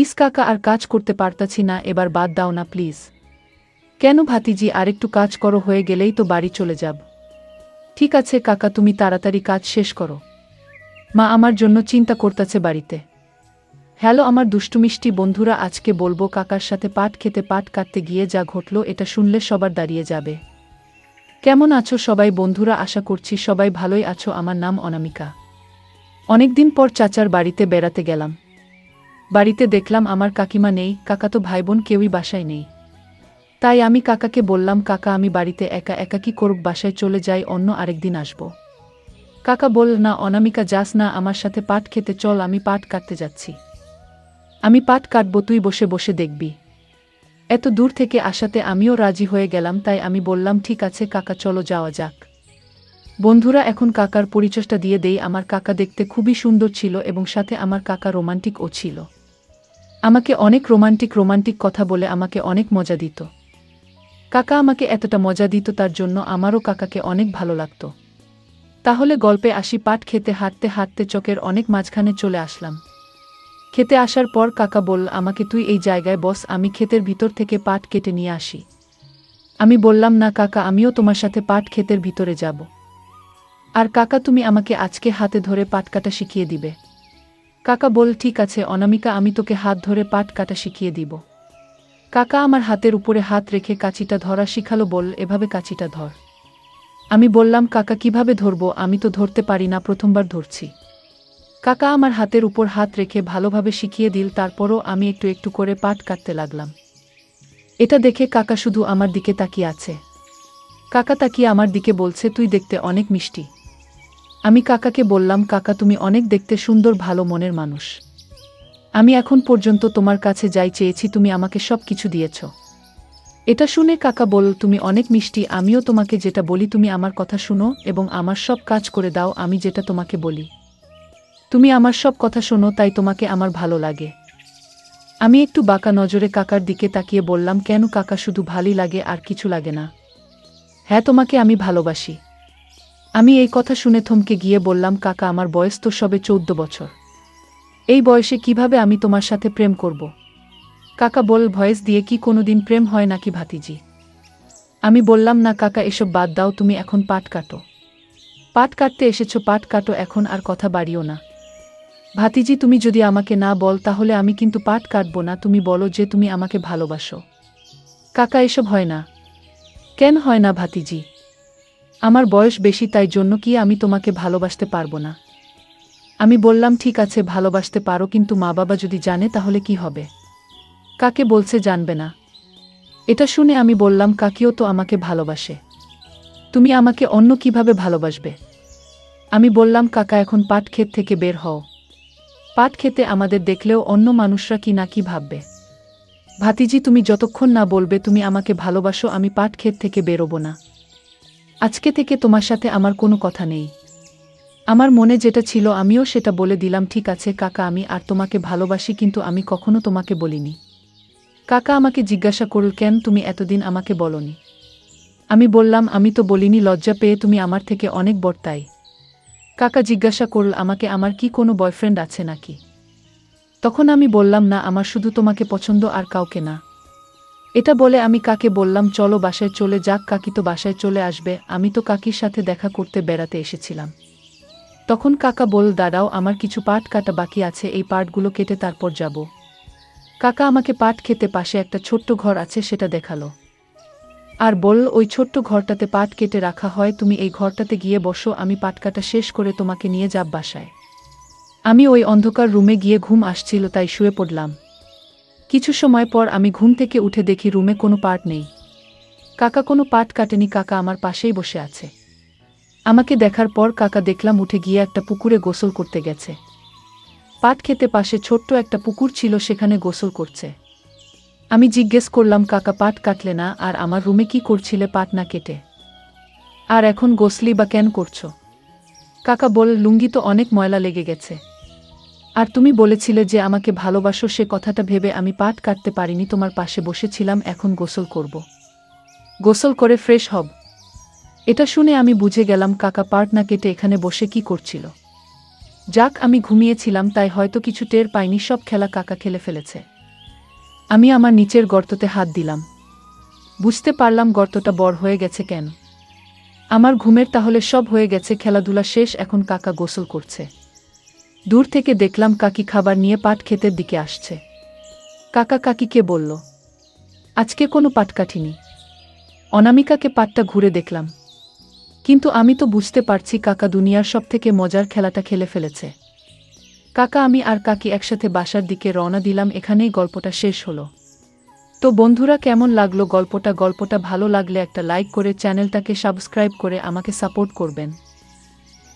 ইস কাকা আর কাজ করতে পারতাছি না, এবার বাদ দাও না প্লিজ। কেন ভাতিজি, আরেকটু কাজ করো, হয়ে গেলেই তো বাড়ি চলে যাব। ঠিক আছে কাকা, তুমি তাড়াতাড়ি কাজ শেষ করো। মা আমার জন্য চিন্তা করতেছে বাড়িতে। হ্যালো আমার দুষ্টুমিষ্টি বন্ধুরা, আজকে বলবো কাকার সাথে পাট খেতে পাট কাটতে গিয়ে যা ঘটলো, এটা শুনলে সবার দাঁড়িয়ে যাবে। কেমন আছো সবাই বন্ধুরা? আশা করছি সবাই ভালোই আছো। আমার নাম অনামিকা। অনেকদিন পর চাচার বাড়িতে বেড়াতে গেলাম। বাড়িতে দেখলাম আমার কাকিমা নেই, কাকাতো ভাই বোন কেউই বাসায় নেই। তাই আমি কাকাকে বললাম, কাকা আমি বাড়িতে একা একা কি করব, বাসায় চলে যাই, অন্য আরেকদিন আসব। কাকা বল, না অনামিকা যাস না, আমার সাথে পাট খেতে চল, আমি পাট কাটতে যাচ্ছি। আমি পাট কাটবো, তুই বসে বসে দেখবি। এত দূর থেকে আসাতে আমিও রাজি হয়ে গেলাম, তাই আমি বললাম ঠিক আছে কাকা, চলো যাওয়া যাক। বন্ধুরা এখন কাকার পরিচয়টা দিয়ে দেই। আমার কাকা দেখতে খুবই সুন্দর ছিল এবং সাথে আমার কাকা রোমান্টিকও ছিল। আমাকে অনেক রোমান্টিক কথা বলে আমাকে অনেক মজা দিত। কাকা আমাকে এতটা মজা দিত, তার জন্য আমারও কাকাকে অনেক ভালো লাগত। তাহলে গল্পে আসি। পাট খেতে হাঁটতে হাঁটতে চকের অনেক মাঝখানে চলে আসলাম। খেতে আসার পর কাকা বলল আমাকে, তুই এই জায়গায় বস, আমি ক্ষেতের ভিতর থেকে পাট কেটে নিয়ে আসি। আমি বললাম, না কাকা, আমিও তোমার সাথে পাট ক্ষেতের ভিতরে যাব। আর কাকা তুমি আমাকে আজকে হাতে ধরে পাট কাটা শিখিয়ে দিবে। কাকা বল, ঠিক আছে অনামিকা, আমি তোকে হাত ধরে পাট কাটা শিখিয়ে দিব। কাকা আমার হাতের উপরে হাত রেখে কাঁচিটা ধরা শিখালো, বল এভাবে কাঁচিটা ধর। আমি বললাম, কাকা কিভাবে ধরবো, আমি তো ধরতে পারি না, প্রথমবার ধরছি। কাকা আমার হাতের উপর হাত রেখে ভালোভাবে শিখিয়ে দিল, তারপরও আমি একটু একটু করে পাট কাটতে লাগলাম। এটা দেখে কাকা শুধু আমার দিকে তাকিয়ে আছে। কাকা তাকিয়ে আমার দিকে বলছে, তুই দেখতে অনেক মিষ্টি। আমি কাকাকে বললাম, কাকা তুমি অনেক দেখতে সুন্দর, ভালো মনের মানুষ। আমি এখন পর্যন্ত তোমার কাছে যাই চেয়েছি, তুমি আমাকে সব কিছু দিয়েছ। এটা শুনে কাকা বল, তুমি অনেক মিষ্টি, আমিও তোমাকে যেটা বলি তুমি আমার কথা শুনো এবং আমার সব কাজ করে দাও, আমি যেটা তোমাকে বলি। তুমি আমার সব কথা শোনো, তাই তোমাকে আমার ভালো লাগে। আমি একটু বাঁকা নজরে কাকার দিকে তাকিয়ে বললাম, কেন কাকা, শুধু ভালোই লাগে আর কিছু লাগে না? হ্যাঁ, তোমাকে আমি ভালোবাসি। আমি এই কথা শুনে থমকে গিয়ে বললাম, কাকা আমার বয়স তো সবে 14 বছর। এই বয়সে কিভাবে আমি তোমার সাথে প্রেম করব? কাকা বল, ভয়েস দিয়ে কি কোনোদিন প্রেম হয় নাকি ভাতিজি? আমি বললাম, না কাকা, এসব বাদ দাও, তুমি এখন পাট কাটো। পাট কাটতে এসেছো, পাট কাটো এখন, আর কথা বাড়িও না। ভাতিজি তুমি যদি আমাকে না বল তাহলে আমি কিন্তু পাট কাটবো না, তুমি বলো যে তুমি আমাকে ভালোবাসো। কাকা এসব হয় না। কেন হয় না ভাতিজি? আমার বয়স বেশি, তাই জন্য কি আমি তোমাকে ভালোবাসতে পারবো না? আমি বললাম, ঠিক আছে ভালোবাসতে পারো, কিন্তু মা বাবা যদি জানে তাহলে কি হবে? কাকে বলছে জানবে না? এটা শুনে আমি বললাম, কাকিও তো আমাকে ভালোবাসে, তুমি আমাকে অন্য কিভাবে ভালোবাসবে? আমি বললাম, কাকা এখন পাট ক্ষেত থেকে বের হও। পাট খেতে আমাদের দেখলেও অন্য মানুষরা কি না কি ভাববে। ভাতিজি তুমি যতক্ষণ না বলবে তুমি আমাকে ভালোবাসো, আমি পাট ক্ষেত থেকে বেরোবো না। আজকে থেকে তোমার সাথে আমার কোনো কথা নেই। আমার মনে যেটা ছিল আমিও সেটা বলে দিলাম, ঠিক আছে কাকা, আমি আর তোমাকে ভালোবাসি, কিন্তু আমি কখনো তোমাকে বলিনি। কাকা আমাকে জিজ্ঞাসা করল, কেন তুমি এতদিন আমাকে বলনি? আমি বললাম, আমি তো বলিনি, লজ্জা পেয়ে, তুমি আমার থেকে অনেক বড় তাই। কাকা জিজ্ঞাসা করল আমাকে, আমার কি কোনো বয়ফ্রেন্ড আছে নাকি? তখন আমি বললাম, না, আমার শুধু তোমাকে পছন্দ, আর কাউকে না। এটা বলে আমি কাকে বললাম, চলো বাসায় চলে যাক, কাকি তো বাসায় চলে আসবে, আমি তো কাকির সাথে দেখা করতে বেড়াতে এসেছিলাম। তখন কাকা বল, দাঁড়াও, আমার কিছু পাট কাটা বাকি আছে, এই পাটগুলো কেটে তারপর যাব। কাকা আমাকে পাট খেতে পাশে একটা ছোট্ট ঘর আছে সেটা দেখালো। আর বলল, ওই ছোট্ট ঘরটাতে পাট কেটে রাখা হয়, তুমি এই ঘরটাতে গিয়ে বসো, আমি পাট কাটা শেষ করে তোমাকে নিয়ে যাব বাসায়। আমি ওই অন্ধকার রুমে গিয়ে ঘুম আসছিল, তাই শুয়ে পড়লাম। কিছু সময় পর আমি ঘুম থেকে উঠে দেখি রুমে কোনো পাট নেই। কাকা কোনো পাট কাটেনি, কাকা আমার পাশেই বসে আছে। আমাকে দেখার পর কাকা দেখলাম উঠে গিয়ে একটা পুকুরে গোসল করতে গেছে। পাট খেতে পাশে ছোট্ট একটা পুকুর ছিল, সেখানে গোসল করছে। আমি জিজ্ঞেস করলাম, কাকা পাট কাটলে না, আর আমার রুমে কি করছিলে পাট না কেটে? আর এখন গোসলি বা কেন করছো? কাকা বল, লুঙ্গি তো অনেক ময়লা লেগে গেছে। আর তুমি বলেছিলে যে আমাকে ভালোবাসো, সে কথাটা ভেবে আমি পাট কাটতে পারিনি, তোমার পাশে বসেছিলাম, এখন গোসল করব। গোসল করে ফ্রেশ হব। এটা শুনে আমি বুঝে গেলাম কাকা পাট না কেটে এখানে বসে কি করছিল। যাক, আমি ঘুমিয়েছিলাম তাই হয়তো কিছু টের পাইনি, সব খেলা কাকা খেলে ফেলেছে। আমি আমার নিচের গর্ততে হাত দিলাম। বুঝতে পারলাম গর্তটা বড় হয়ে গেছে কেন। আমার ঘুমের তাহলে সব হয়ে গেছে, খেলাধুলা শেষ, এখন কাকা গোসল করছে। দূর থেকে দেখলাম কাকি খাবার নিয়ে পাট ক্ষেতের দিকে আসছে। কাকা কাকিকে বলল, আজকে কোনো পাট কাটিনি। অনামিকাকে পাটটা ঘুরে দেখলাম, কিন্তু আমি তো বুঝতে পারছি কাকা দুনিয়ার সবথেকে মজার খেলাটা খেলে ফেলেছে। কাকা, আমি আর কাকি একসাথে বাসার দিকে রওনা দিলাম। এখানেই গল্পটা শেষ হলো। তো বন্ধুরা, কেমন লাগলো গল্পটা? গল্পটা ভালো লাগলে একটা লাইক করে চ্যানেলটাকে সাবস্ক্রাইব করে আমাকে সাপোর্ট করবেন।